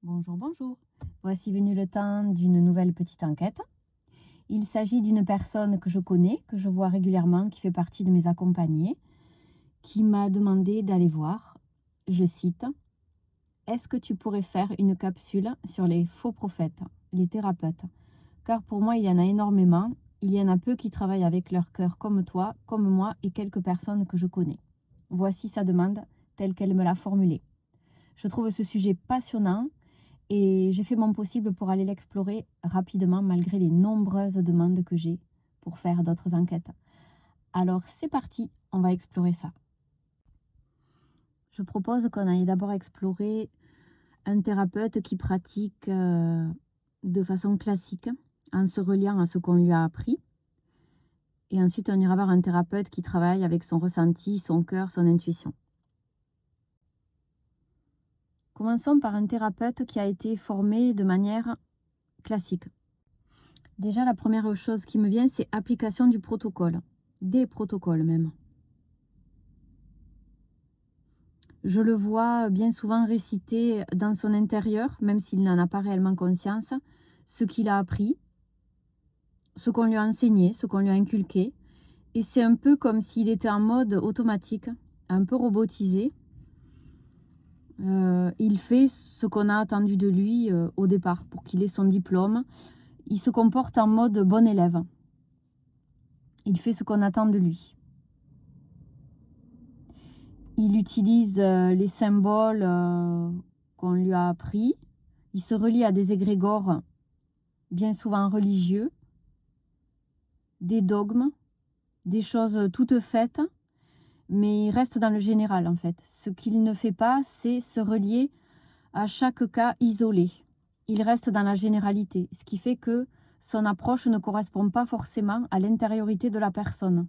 Bonjour, bonjour. Voici venu le temps d'une nouvelle petite enquête. Il s'agit d'une personne que je connais, que je vois régulièrement, qui fait partie de mes accompagnés, qui m'a demandé d'aller voir, je cite, est-ce que tu pourrais faire une capsule sur les faux prophètes, les thérapeutes? Car pour moi, il y en a énormément. Il y en a peu qui travaillent avec leur cœur comme toi, comme moi et quelques personnes que je connais. Voici sa demande telle qu'elle me l'a formulée. Je trouve ce sujet passionnant. Et j'ai fait mon possible pour aller l'explorer rapidement malgré les nombreuses demandes que j'ai pour faire d'autres enquêtes. Alors c'est parti, on va explorer ça. Je propose qu'on aille d'abord explorer un thérapeute qui pratique de façon classique en se reliant à ce qu'on lui a appris. Et ensuite on ira voir un thérapeute qui travaille avec son ressenti, son cœur, son intuition. Commençons par un thérapeute qui a été formé de manière classique. Déjà, la première chose qui me vient, c'est application du protocole, des protocoles même. Je le vois bien souvent réciter dans son intérieur, même s'il n'en a pas réellement conscience, ce qu'il a appris, ce qu'on lui a enseigné, ce qu'on lui a inculqué. Et c'est un peu comme s'il était en mode automatique, un peu robotisé. Il fait ce qu'on a attendu de lui au départ pour qu'il ait son diplôme. Il se comporte en mode bon élève. Il fait ce qu'on attend de lui. Il utilise les symboles qu'on lui a appris. Il se relie à des égrégores bien souvent religieux, des dogmes, des choses toutes faites, mais il reste dans le général en fait. Ce qu'il ne fait pas, c'est se relier à chaque cas isolé. Il reste dans la généralité, ce qui fait que son approche ne correspond pas forcément à l'intériorité de la personne.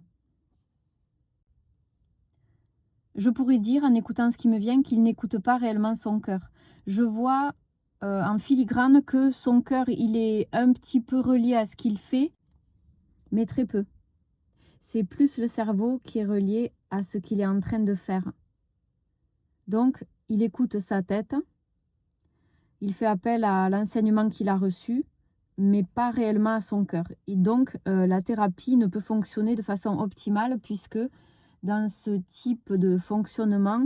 Je pourrais dire, en écoutant ce qui me vient, qu'il n'écoute pas réellement son cœur. Je vois en filigrane que son cœur, il est un petit peu relié à ce qu'il fait, mais très peu. C'est plus le cerveau qui est relié à ce qu'il est en train de faire. Donc, il écoute sa tête, il fait appel à l'enseignement qu'il a reçu, mais pas réellement à son cœur. Et donc, la thérapie ne peut fonctionner de façon optimale puisque dans ce type de fonctionnement,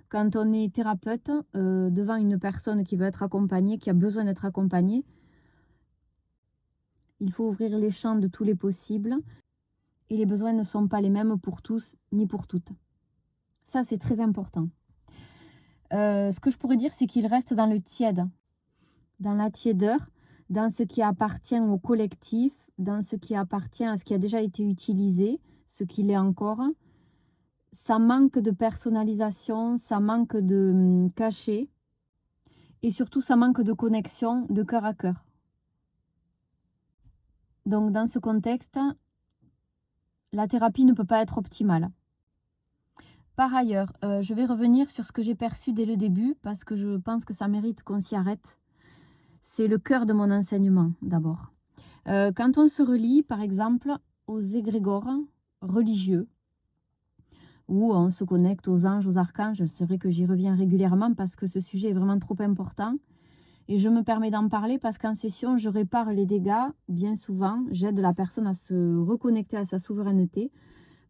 quand on est thérapeute devant une personne qui veut être accompagnée, qui a besoin d'être accompagnée, il faut ouvrir les champs de tous les possibles et les besoins ne sont pas les mêmes pour tous ni pour toutes. Ça, c'est très important. Ce que je pourrais dire, c'est qu'il reste dans le tiède, dans la tiédeur, dans ce qui appartient au collectif, dans ce qui appartient à ce qui a déjà été utilisé, ce qu'il est encore. Ça manque de personnalisation, ça manque de cachet et surtout ça manque de connexion de cœur à cœur. Donc dans ce contexte, la thérapie ne peut pas être optimale. Par ailleurs, je vais revenir sur ce que j'ai perçu dès le début parce que je pense que ça mérite qu'on s'y arrête. C'est le cœur de mon enseignement d'abord. Quand on se relie par exemple aux égrégores religieux, où on se connecte aux anges, aux archanges. C'est vrai que j'y reviens régulièrement parce que ce sujet est vraiment trop important. Et je me permets d'en parler parce qu'en session, je répare les dégâts. Bien souvent, j'aide la personne à se reconnecter à sa souveraineté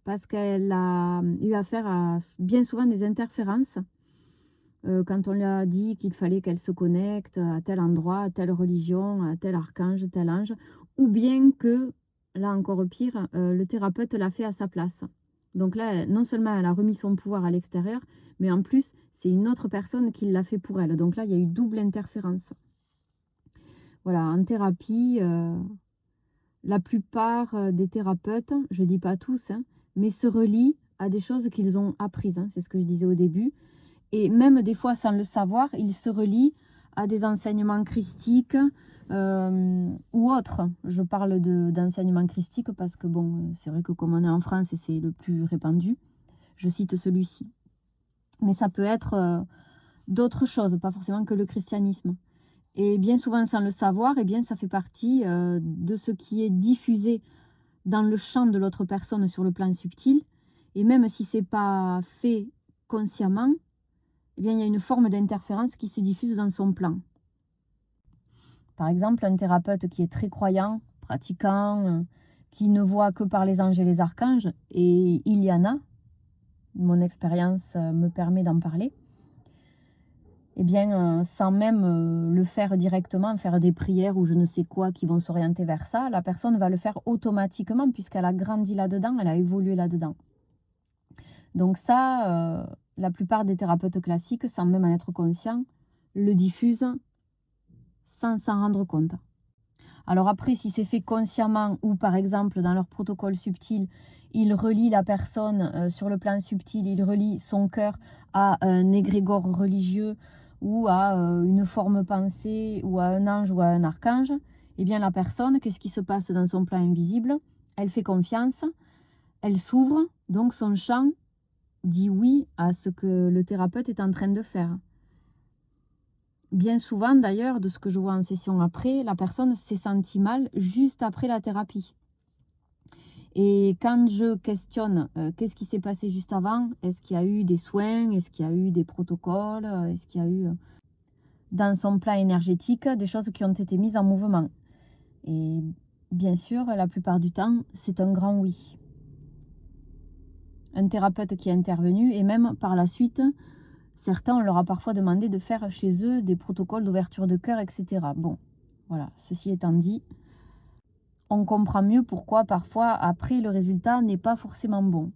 parce qu'elle a eu affaire à bien souvent des interférences. Quand on lui a dit qu'il fallait qu'elle se connecte à tel endroit, à telle religion, à tel archange, tel ange, ou bien que, là encore pire, le thérapeute l'a fait à sa place. Donc là, non seulement elle a remis son pouvoir à l'extérieur, mais en plus, c'est une autre personne qui l'a fait pour elle. Donc là, il y a eu double interférence. Voilà, en thérapie, la plupart des thérapeutes, je ne dis pas tous, hein, mais se relient à des choses qu'ils ont apprises. Hein, c'est ce que je disais au début. Et même des fois, sans le savoir, ils se relient à des enseignements christiques ou autres. Je parle d'enseignements christiques parce que, bon, c'est vrai que comme on est en France et c'est le plus répandu, je cite celui-ci. Mais ça peut être d'autres choses, pas forcément que le christianisme. Et bien souvent, sans le savoir, eh bien, ça fait partie de ce qui est diffusé dans le champ de l'autre personne sur le plan subtil. Et même si ce n'est pas fait consciemment, eh bien, il y a une forme d'interférence qui se diffuse dans son plan. Par exemple, un thérapeute qui est très croyant, pratiquant, qui ne voit que par les anges et les archanges, et il y en a, mon expérience me permet d'en parler, eh bien, sans même le faire directement, faire des prières ou je ne sais quoi qui vont s'orienter vers ça, la personne va le faire automatiquement puisqu'elle a grandi là-dedans, elle a évolué là-dedans. Donc ça, la plupart des thérapeutes classiques, sans même en être conscients, le diffusent sans s'en rendre compte. Alors après, si c'est fait consciemment ou par exemple dans leur protocole subtil, ils relient la personne sur le plan subtil, ils relient son cœur à un égrégore religieux ou à une forme pensée ou à un ange ou à un archange, eh bien la personne, qu'est-ce qui se passe dans son plan invisible? Elle fait confiance, elle s'ouvre, donc son champ dit oui à ce que le thérapeute est en train de faire. Bien souvent, d'ailleurs, de ce que je vois en session après, la personne s'est sentie mal juste après la thérapie. Et quand je questionne qu'est-ce qui s'est passé juste avant, est-ce qu'il y a eu des soins, est-ce qu'il y a eu des protocoles, est-ce qu'il y a eu dans son plan énergétique des choses qui ont été mises en mouvement. Et bien sûr, la plupart du temps, c'est un grand oui. Un thérapeute qui est intervenu et même par la suite, certains, on leur a parfois demandé de faire chez eux des protocoles d'ouverture de cœur, etc. Bon, voilà, ceci étant dit, on comprend mieux pourquoi parfois, après, le résultat n'est pas forcément bon.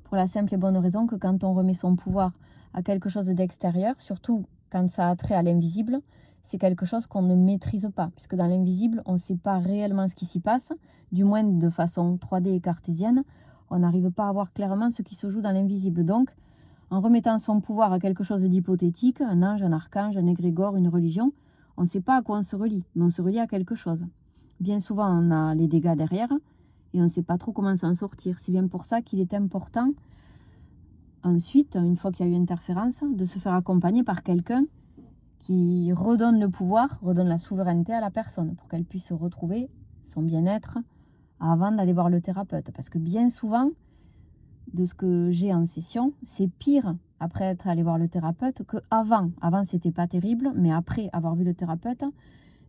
Pour la simple et bonne raison que quand on remet son pouvoir à quelque chose d'extérieur, surtout quand ça a trait à l'invisible, c'est quelque chose qu'on ne maîtrise pas. Puisque dans l'invisible, on ne sait pas réellement ce qui s'y passe, du moins de façon 3D et cartésienne, on n'arrive pas à voir clairement ce qui se joue dans l'invisible. Donc, en remettant son pouvoir à quelque chose d'hypothétique, un ange, un archange, un égrégore, une religion, on ne sait pas à quoi on se relie, mais on se relie à quelque chose. Bien souvent, on a les dégâts derrière et on ne sait pas trop comment s'en sortir. C'est bien pour ça qu'il est important, ensuite, une fois qu'il y a eu interférence, de se faire accompagner par quelqu'un qui redonne le pouvoir, redonne la souveraineté à la personne pour qu'elle puisse retrouver son bien-être avant d'aller voir le thérapeute. Parce que bien souvent, de ce que j'ai en session, c'est pire après être allé voir le thérapeute qu'avant. Avant, c'était pas terrible, mais après avoir vu le thérapeute,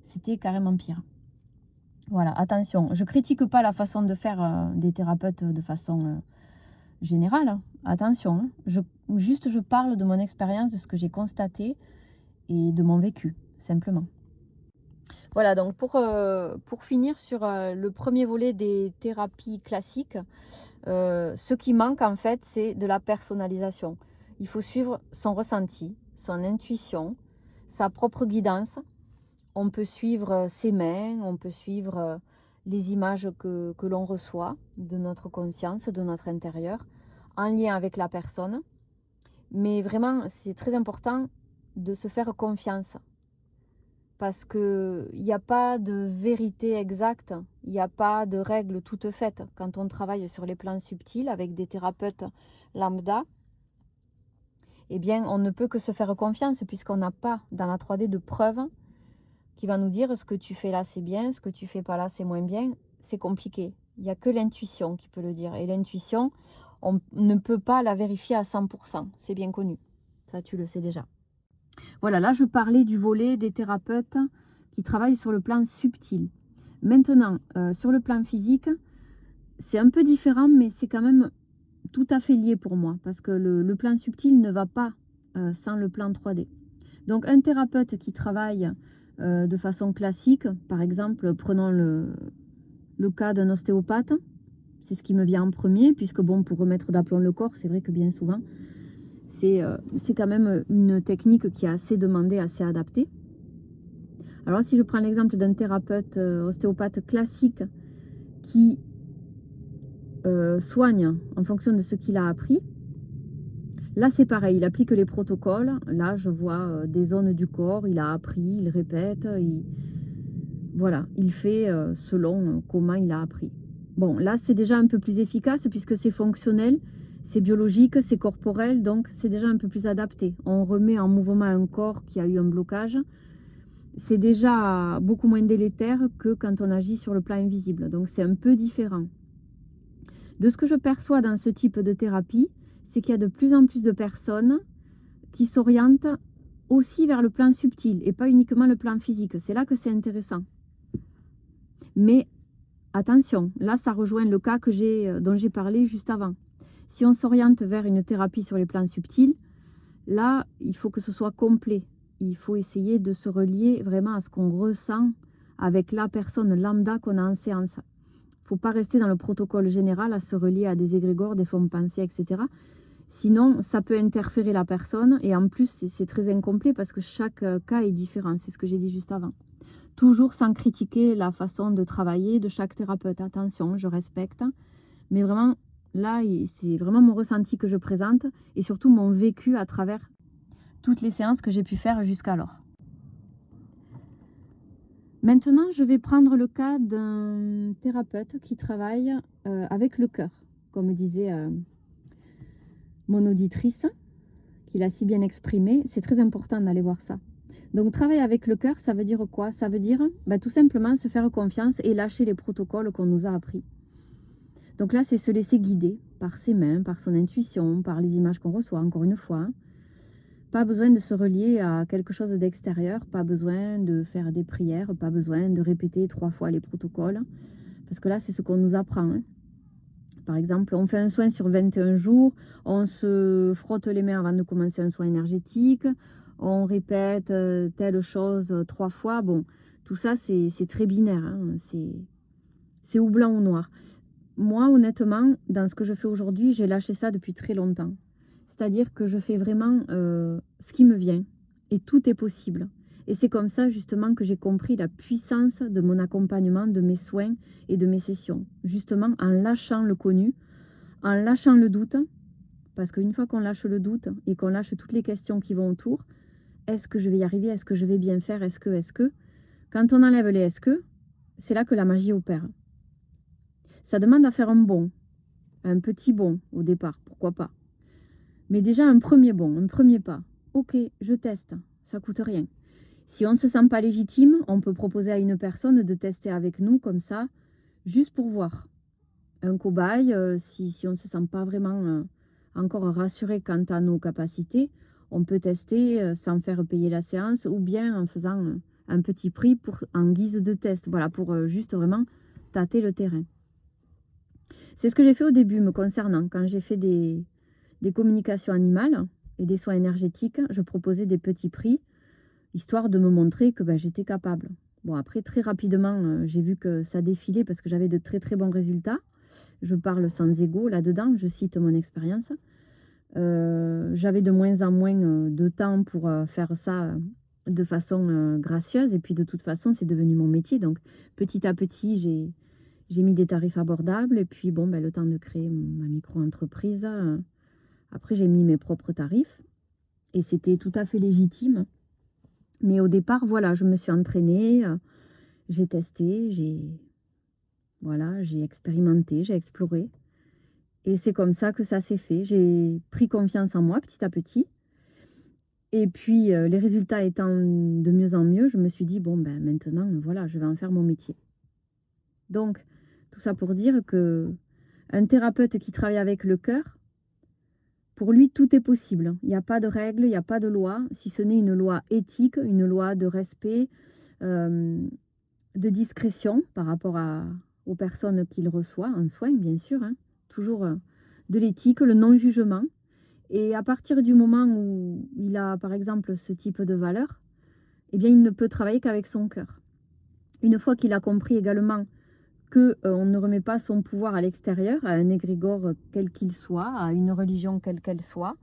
c'était carrément pire. Voilà, attention, je critique pas la façon de faire des thérapeutes de façon générale. Attention, je parle de mon expérience, de ce que j'ai constaté et de mon vécu, simplement. Voilà, donc pour finir sur le premier volet des thérapies classiques, ce qui manque en fait, c'est de la personnalisation. Il faut suivre son ressenti, son intuition, sa propre guidance. On peut suivre ses mains, on peut suivre les images que l'on reçoit de notre conscience, de notre intérieur, en lien avec la personne. Mais vraiment, c'est très important de se faire confiance. Parce qu'il n'y a pas de vérité exacte, il n'y a pas de règles toutes faites. Quand on travaille sur les plans subtils avec des thérapeutes lambda, eh bien, on ne peut que se faire confiance puisqu'on n'a pas dans la 3D de preuves qui va nous dire ce que tu fais là c'est bien, ce que tu fais pas là c'est moins bien. C'est compliqué. Il n'y a que l'intuition qui peut le dire. Et l'intuition, on ne peut pas la vérifier à 100%. C'est bien connu. Ça, tu le sais déjà. Voilà, là, je parlais du volet des thérapeutes qui travaillent sur le plan subtil. Maintenant, sur le plan physique, c'est un peu différent, mais c'est quand même tout à fait lié pour moi, parce que le plan subtil ne va pas sans le plan 3D. Donc, un thérapeute qui travaille de façon classique, par exemple, prenons le cas d'un ostéopathe, c'est ce qui me vient en premier, puisque bon, pour remettre d'aplomb le corps, c'est vrai que bien souvent, c'est quand même une technique qui est assez demandée, assez adaptée. Alors si je prends l'exemple d'un thérapeute ostéopathe classique qui soigne en fonction de ce qu'il a appris, là c'est pareil, il applique les protocoles. Là je vois des zones du corps, il a appris, il répète, voilà, il fait selon comment il a appris. Bon, là c'est déjà un peu plus efficace puisque c'est fonctionnel. C'est biologique, c'est corporel, donc c'est déjà un peu plus adapté. On remet en mouvement un corps qui a eu un blocage. C'est déjà beaucoup moins délétère que quand on agit sur le plan invisible. Donc c'est un peu différent. De ce que je perçois dans ce type de thérapie, c'est qu'il y a de plus en plus de personnes qui s'orientent aussi vers le plan subtil et pas uniquement le plan physique. C'est là que c'est intéressant. Mais attention, là ça rejoint le cas dont j'ai parlé juste avant. Si on s'oriente vers une thérapie sur les plans subtils, là il faut que ce soit complet. Il faut essayer de se relier vraiment à ce qu'on ressent avec la personne lambda qu'on a en séance. Il ne faut pas rester dans le protocole général à se relier à des égrégores, des formes pensées, etc. Sinon, ça peut interférer la personne et en plus, c'est très incomplet parce que chaque cas est différent. C'est ce que j'ai dit juste avant. Toujours sans critiquer la façon de travailler de chaque thérapeute. Attention, je respecte. Mais vraiment, là, c'est vraiment mon ressenti que je présente et surtout mon vécu à travers toutes les séances que j'ai pu faire jusqu'alors. Maintenant, je vais prendre le cas d'un thérapeute qui travaille avec le cœur, comme disait mon auditrice, qui l'a si bien exprimé. C'est très important d'aller voir ça. Donc, travailler avec le cœur, ça veut dire quoi? Ça veut dire tout simplement se faire confiance et lâcher les protocoles qu'on nous a appris. Donc là, c'est se laisser guider par ses mains, par son intuition, par les images qu'on reçoit, encore une fois. Pas besoin de se relier à quelque chose d'extérieur, pas besoin de faire des prières, pas besoin de répéter 3 fois les protocoles. Parce que là, c'est ce qu'on nous apprend. Par exemple, on fait un soin sur 21 jours, on se frotte les mains avant de commencer un soin énergétique, on répète telle chose 3 fois. Bon, tout ça, c'est très binaire. C'est ou blanc ou noir. Moi, honnêtement, dans ce que je fais aujourd'hui, j'ai lâché ça depuis très longtemps. C'est-à-dire que je fais vraiment ce qui me vient. Et tout est possible. Et c'est comme ça, justement, que j'ai compris la puissance de mon accompagnement, de mes soins et de mes sessions. Justement, en lâchant le connu, en lâchant le doute. Parce qu'une fois qu'on lâche le doute et qu'on lâche toutes les questions qui vont autour, est-ce que je vais y arriver? Est-ce que je vais bien faire? Est-ce que? Quand on enlève les est-ce que, c'est là que la magie opère. Ça demande à faire un bond. Un petit bond au départ, pourquoi pas. Mais déjà un premier bond, un premier pas. Ok, je teste, ça coûte rien. Si on ne se sent pas légitime, on peut proposer à une personne de tester avec nous comme ça, juste pour voir. Un cobaye, si on ne se sent pas vraiment encore rassuré quant à nos capacités, on peut tester sans faire payer la séance ou bien en faisant un petit prix en guise de test. Voilà, pour juste vraiment tâter le terrain. C'est ce que j'ai fait au début me concernant. Quand j'ai fait des communications animales et des soins énergétiques, je proposais des petits prix, histoire de me montrer que j'étais capable. Bon, après, très rapidement, j'ai vu que ça défilait parce que j'avais de très très bons résultats. Je parle sans ego là-dedans, je cite mon expérience. J'avais de moins en moins de temps pour faire ça de façon gracieuse. Et puis de toute façon, c'est devenu mon métier. Donc petit à petit, j'ai mis des tarifs abordables. Et puis bon, le temps de créer ma micro-entreprise, après j'ai mis mes propres tarifs. Et c'était tout à fait légitime. Mais au départ, voilà, je me suis entraînée, j'ai testé, j'ai expérimenté, j'ai exploré. Et c'est comme ça que ça s'est fait. J'ai pris confiance en moi petit à petit. Et puis, les résultats étant de mieux en mieux, je me suis dit, bon, maintenant, voilà, je vais en faire mon métier. Donc, tout ça pour dire que un thérapeute qui travaille avec le cœur, pour lui, tout est possible. Il n'y a pas de règles, il n'y a pas de loi, si ce n'est une loi éthique, une loi de respect, de discrétion par rapport aux personnes qu'il reçoit en soins, bien sûr. Toujours de l'éthique, le non-jugement. Et à partir du moment où il a, par exemple, ce type de valeur, eh bien, il ne peut travailler qu'avec son cœur. Une fois qu'il a compris également qu'on ne remet pas son pouvoir à l'extérieur, à un égrégore quel qu'il soit, à une religion quelle qu'elle soit.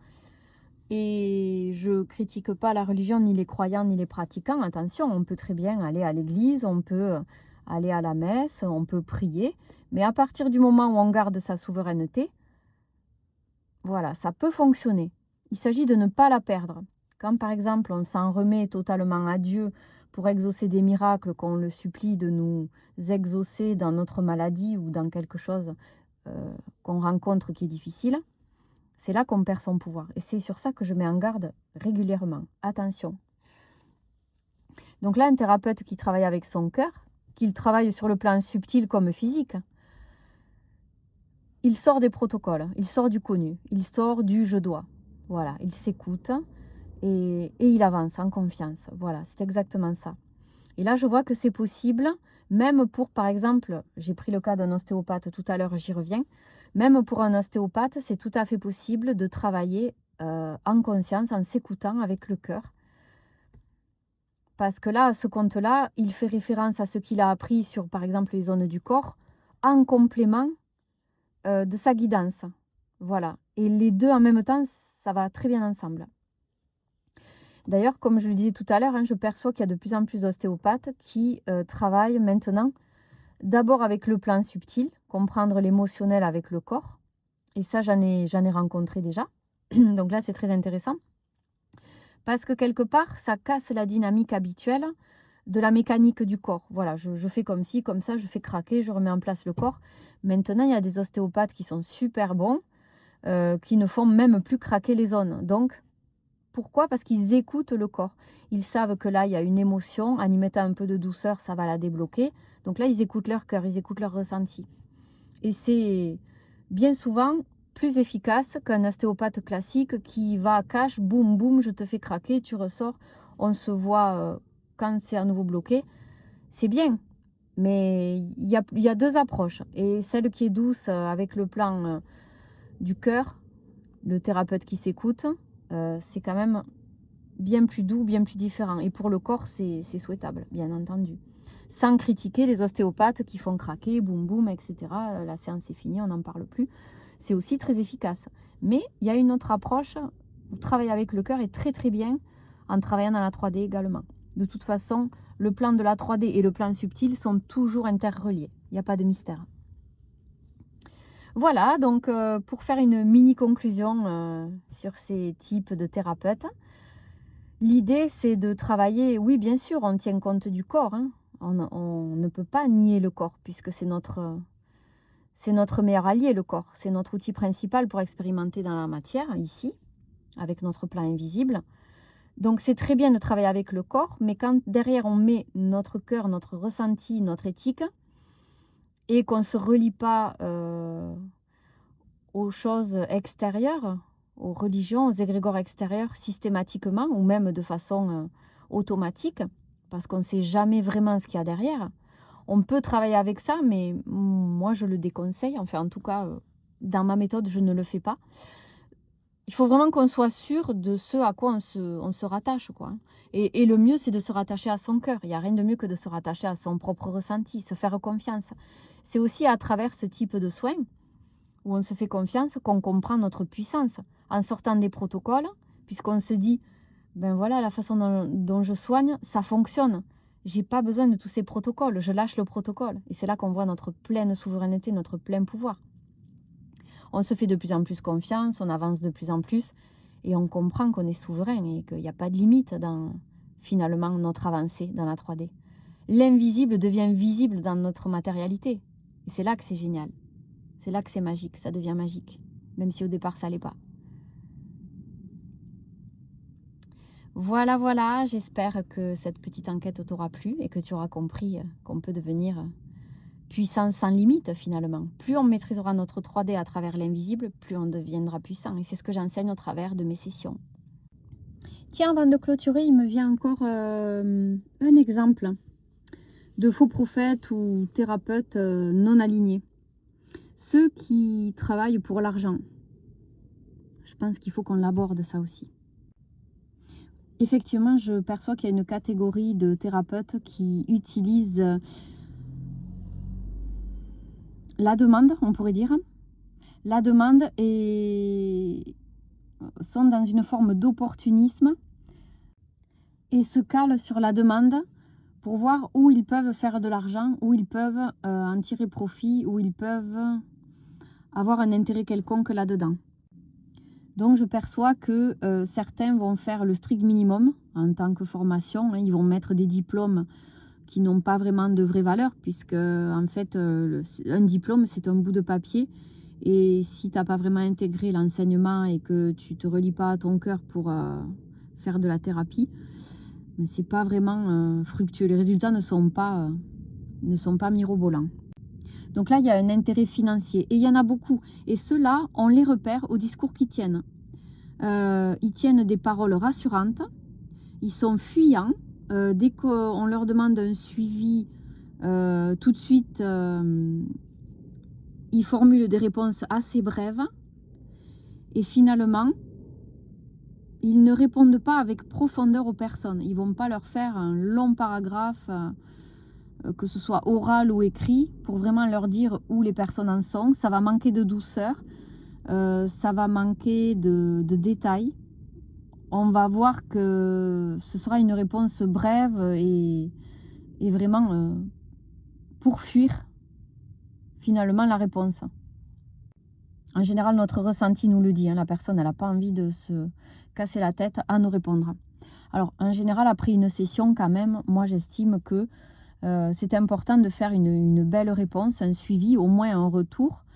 Et je ne critique pas la religion, ni les croyants, ni les pratiquants. Attention, on peut très bien aller à l'église, on peut aller à la messe, on peut prier. Mais à partir du moment où on garde sa souveraineté, voilà, ça peut fonctionner. Il s'agit de ne pas la perdre. Quand par exemple on s'en remet totalement à Dieu pour exaucer des miracles, qu'on le supplie de nous exaucer dans notre maladie ou dans quelque chose qu'on rencontre qui est difficile, c'est là qu'on perd son pouvoir. Et c'est sur ça que je mets en garde régulièrement. Attention. Donc là, un thérapeute qui travaille avec son cœur, qu'il travaille sur le plan subtil comme physique, il sort des protocoles, il sort du connu, il sort du « je dois ». Voilà, il s'écoute et il avance en confiance. Voilà, c'est exactement ça. Et là, je vois que c'est possible, même pour, par exemple, j'ai pris le cas d'un ostéopathe tout à l'heure, j'y reviens, même pour un ostéopathe, c'est tout à fait possible de travailler en conscience, en s'écoutant avec le cœur. Parce que là, à ce compte-là, il fait référence à ce qu'il a appris sur, par exemple, les zones du corps, en complément de sa guidance. Voilà. Et les deux en même temps, ça va très bien ensemble. D'ailleurs, comme je le disais tout à l'heure, je perçois qu'il y a de plus en plus d'ostéopathes qui travaillent maintenant d'abord avec le plan subtil, comprendre l'émotionnel avec le corps. Et ça, j'en ai rencontré déjà. Donc là, c'est très intéressant. Parce que quelque part, ça casse la dynamique habituelle de la mécanique du corps. Voilà, je fais comme ci, comme ça, je fais craquer, je remets en place le corps. Maintenant, il y a des ostéopathes qui sont super bons, qui ne font même plus craquer les zones. Donc, pourquoi? Parce qu'ils écoutent le corps. Ils savent que là, il y a une émotion. En y mettant un peu de douceur, ça va la débloquer. Donc là, ils écoutent leur cœur, ils écoutent leur ressenti. Et c'est bien souvent plus efficace qu'un ostéopathe classique qui va à cash, boum, boum, je te fais craquer, tu ressors. On se voit quand c'est à nouveau bloqué. C'est bien, mais il y a deux approches. Et celle qui est douce avec le plan du cœur, le thérapeute qui s'écoute, c'est quand même bien plus doux, bien plus différent. Et pour le corps, c'est souhaitable, bien entendu. Sans critiquer les ostéopathes qui font craquer, boum boum, etc. La séance est finie, on n'en parle plus. C'est aussi très efficace. Mais il y a une autre approche où travailler avec le cœur est très très bien en travaillant dans la 3D également. De toute façon, le plan de la 3D et le plan subtil sont toujours interreliés. Il n'y a pas de mystère. Voilà, donc pour faire une mini conclusion sur ces types de thérapeutes, l'idée c'est de travailler, oui bien sûr, on tient compte du corps, on ne peut pas nier le corps puisque c'est notre meilleur allié le corps, c'est notre outil principal pour expérimenter dans la matière ici, avec notre plan invisible. Donc c'est très bien de travailler avec le corps, mais quand derrière on met notre cœur, notre ressenti, notre éthique, et qu'on ne se relie pas aux choses extérieures, aux religions, aux égrégores extérieurs systématiquement ou même de façon automatique, parce qu'on ne sait jamais vraiment ce qu'il y a derrière. On peut travailler avec ça, mais moi je le déconseille. Enfin, en tout cas, dans ma méthode, je ne le fais pas. Il faut vraiment qu'on soit sûr de ce à quoi on se rattache, quoi. Et le mieux, c'est de se rattacher à son cœur. Il n'y a rien de mieux que de se rattacher à son propre ressenti, se faire confiance. C'est aussi à travers ce type de soins où on se fait confiance, qu'on comprend notre puissance. En sortant des protocoles, puisqu'on se dit, ben voilà, la façon dont je soigne, ça fonctionne. J'ai pas besoin de tous ces protocoles, je lâche le protocole. Et c'est là qu'on voit notre pleine souveraineté, notre plein pouvoir. On se fait de plus en plus confiance, on avance de plus en plus, et on comprend qu'on est souverain et qu'il n'y a pas de limite dans, finalement, notre avancée dans la 3D. L'invisible devient visible dans notre matérialité. Et c'est là que c'est génial. C'est là que c'est magique, ça devient magique, même si au départ ça l'est pas. Voilà, voilà, j'espère que cette petite enquête t'aura plu et que tu auras compris qu'on peut devenir puissant sans limite finalement. Plus on maîtrisera notre 3D à travers l'invisible, plus on deviendra puissant. Et c'est ce que j'enseigne au travers de mes sessions. Tiens, avant de clôturer, il me vient encore un exemple de faux prophètes ou thérapeutes non alignés. Ceux qui travaillent pour l'argent. Je pense qu'il faut qu'on l'aborde ça aussi. Effectivement, je perçois qu'il y a une catégorie de thérapeutes qui utilisent la demande, on pourrait dire. La demande et sont dans une forme d'opportunisme et se calent sur la demande pour voir où ils peuvent faire de l'argent, où ils peuvent en tirer profit, où ils peuvent avoir un intérêt quelconque là-dedans. Donc je perçois que certains vont faire le strict minimum en tant que formation. Ils vont mettre des diplômes qui n'ont pas vraiment de vraie valeur, puisque en fait un diplôme c'est un bout de papier. Et si tu n'as pas vraiment intégré l'enseignement et que tu ne te relis pas à ton cœur pour faire de la thérapie, c'est pas vraiment fructueux. Les résultats ne sont pas mirobolants. Donc là, il y a un intérêt financier. Et il y en a beaucoup. Et ceux-là, on les repère au discours qu'ils tiennent. Ils tiennent des paroles rassurantes. Ils sont fuyants. Dès qu'on leur demande un suivi, tout de suite, ils formulent des réponses assez brèves. Et finalement, ils ne répondent pas avec profondeur aux personnes. Ils ne vont pas leur faire un long paragraphe, que ce soit oral ou écrit, pour vraiment leur dire où les personnes en sont. Ça va manquer de douceur, ça va manquer de détails. On va voir que ce sera une réponse brève et vraiment pour fuir finalement la réponse. En général, notre ressenti nous le dit, hein, la personne elle n'a pas envie de se casser la tête à nous répondre. Alors en général, après une session quand même, moi j'estime que c'est important de faire une belle réponse, un suivi, au moins un retour,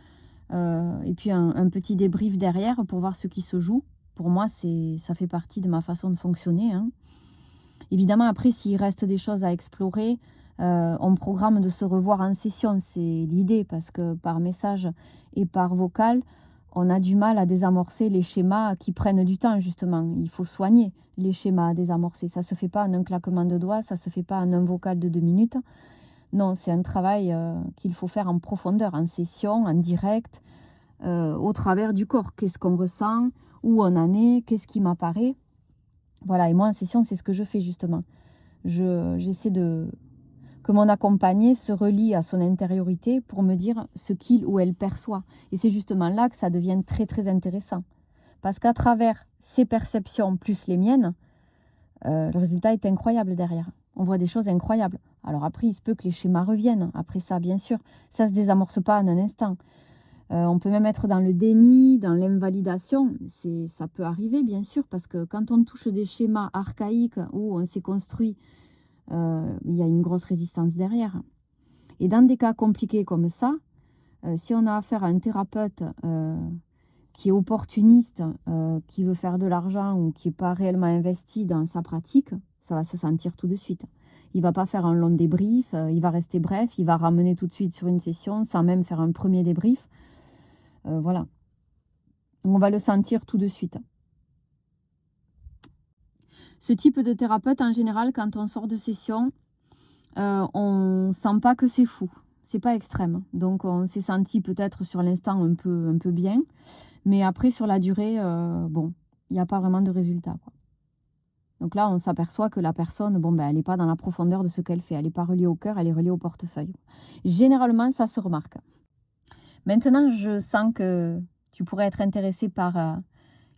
et puis un petit débrief derrière pour voir ce qui se joue. Pour moi, ça fait partie de ma façon de fonctionner, hein. Évidemment, après, s'il reste des choses à explorer, on programme de se revoir en session. C'est l'idée, parce que par message et par vocal, on a du mal à désamorcer les schémas qui prennent du temps, justement. Il faut soigner les schémas à désamorcer. Ça ne se fait pas en un claquement de doigts, ça ne se fait pas en un vocal de 2 minutes. Non, c'est un travail qu'il faut faire en profondeur, en session, en direct, au travers du corps. Qu'est-ce qu'on ressent, où on en est, qu'est-ce qui m'apparaît. Voilà, et moi en session, c'est ce que je fais justement. J'essaie que mon accompagné se relie à son intériorité pour me dire ce qu'il ou elle perçoit. Et c'est justement là que ça devient très très intéressant. Parce qu'à travers ses perceptions plus les miennes, le résultat est incroyable derrière. On voit des choses incroyables. Alors après, il se peut que les schémas reviennent. Après ça, bien sûr, ça ne se désamorce pas en un instant. On peut même être dans le déni, dans l'invalidation. Ça peut arriver, bien sûr, parce que quand on touche des schémas archaïques où on s'est construit, il y a une grosse résistance derrière. Et dans des cas compliqués comme ça, si on a affaire à un thérapeute qui est opportuniste, qui veut faire de l'argent ou qui n'est pas réellement investi dans sa pratique, ça va se sentir tout de suite. Il ne va pas faire un long débrief, il va rester bref, il va ramener tout de suite sur une session sans même faire un premier débrief. Voilà. On va le sentir tout de suite. Ce type de thérapeute, en général, quand on sort de session, on ne sent pas que c'est fou. C'est pas extrême. Donc, on s'est senti peut-être sur l'instant un peu bien. Mais après, sur la durée, bon, il n'y a pas vraiment de résultat, quoi. Donc là, on s'aperçoit que la personne, bon, ben, elle n'est pas dans la profondeur de ce qu'elle fait. Elle n'est pas reliée au cœur, elle est reliée au portefeuille. Généralement, ça se remarque. Maintenant, je sens que tu pourrais être intéressé par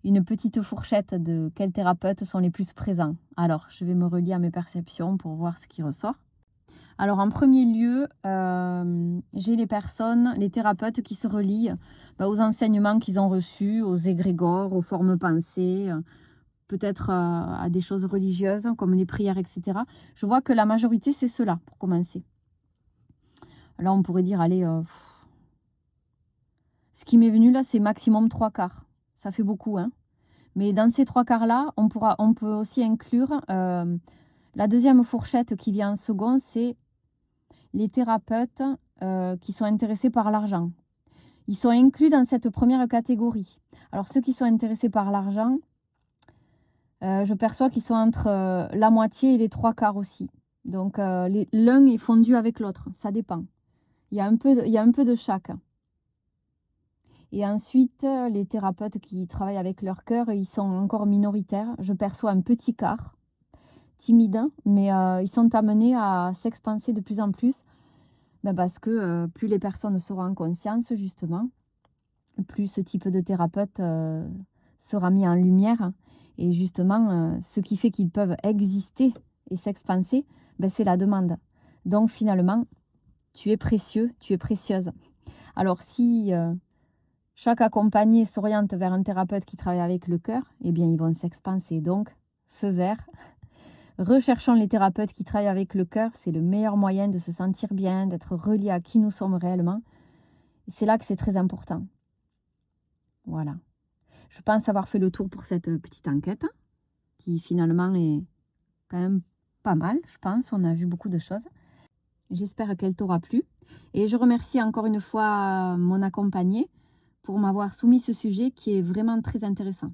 une petite fourchette de quels thérapeutes sont les plus présents. Alors, je vais me relier à mes perceptions pour voir ce qui ressort. Alors, en premier lieu, j'ai les thérapeutes qui se relient aux enseignements qu'ils ont reçus, aux égrégores, aux formes pensées, peut-être à des choses religieuses comme les prières, etc. Je vois que la majorité, c'est cela, pour commencer. Là, on pourrait dire, allez, ce qui m'est venu là, c'est maximum 3/4. Ça fait beaucoup, hein. Mais dans ces 3/4-là, on peut aussi inclure la deuxième fourchette qui vient en second, c'est les thérapeutes qui sont intéressés par l'argent. Ils sont inclus dans cette première catégorie. Alors ceux qui sont intéressés par l'argent, je perçois qu'ils sont entre la moitié et les 3/4 aussi. Donc l'un est fondu avec l'autre, ça dépend. Il y a un peu de chaque. Et ensuite, les thérapeutes qui travaillent avec leur cœur, ils sont encore minoritaires. Je perçois un petit quart, timide, mais ils sont amenés à s'expanser de plus en plus. Parce que plus les personnes seront en conscience, justement, plus ce type de thérapeute sera mis en lumière. Et justement, ce qui fait qu'ils peuvent exister et s'expanser, c'est la demande. Donc finalement, tu es précieux, tu es précieuse. Alors si chaque accompagné s'oriente vers un thérapeute qui travaille avec le cœur, eh bien ils vont s'expanser. Donc, feu vert. Recherchons les thérapeutes qui travaillent avec le cœur. C'est le meilleur moyen de se sentir bien, d'être relié à qui nous sommes réellement. Et c'est là que c'est très important. Voilà. Je pense avoir fait le tour pour cette petite enquête, qui finalement est quand même pas mal, je pense. On a vu beaucoup de choses. J'espère qu'elle t'aura plu. Et je remercie encore une fois mon accompagné pour m'avoir soumis ce sujet qui est vraiment très intéressant.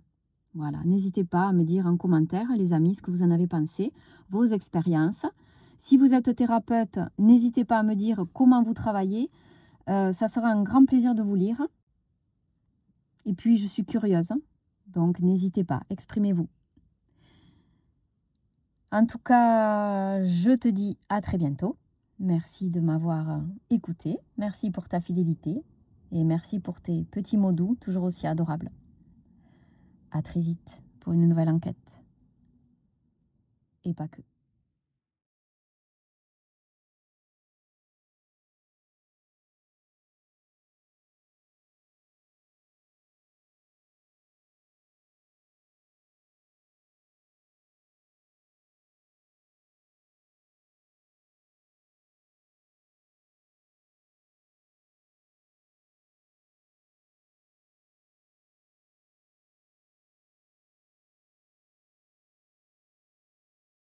Voilà, n'hésitez pas à me dire en commentaire, les amis, ce que vous en avez pensé, vos expériences. Si vous êtes thérapeute, n'hésitez pas à me dire comment vous travaillez. Ça sera un grand plaisir de vous lire. Et puis, je suis curieuse, donc n'hésitez pas, exprimez-vous. En tout cas, je te dis à très bientôt. Merci de m'avoir écouté. Merci pour ta fidélité. Et merci pour tes petits mots doux, toujours aussi adorables. À très vite pour une nouvelle enquête. Et pas que.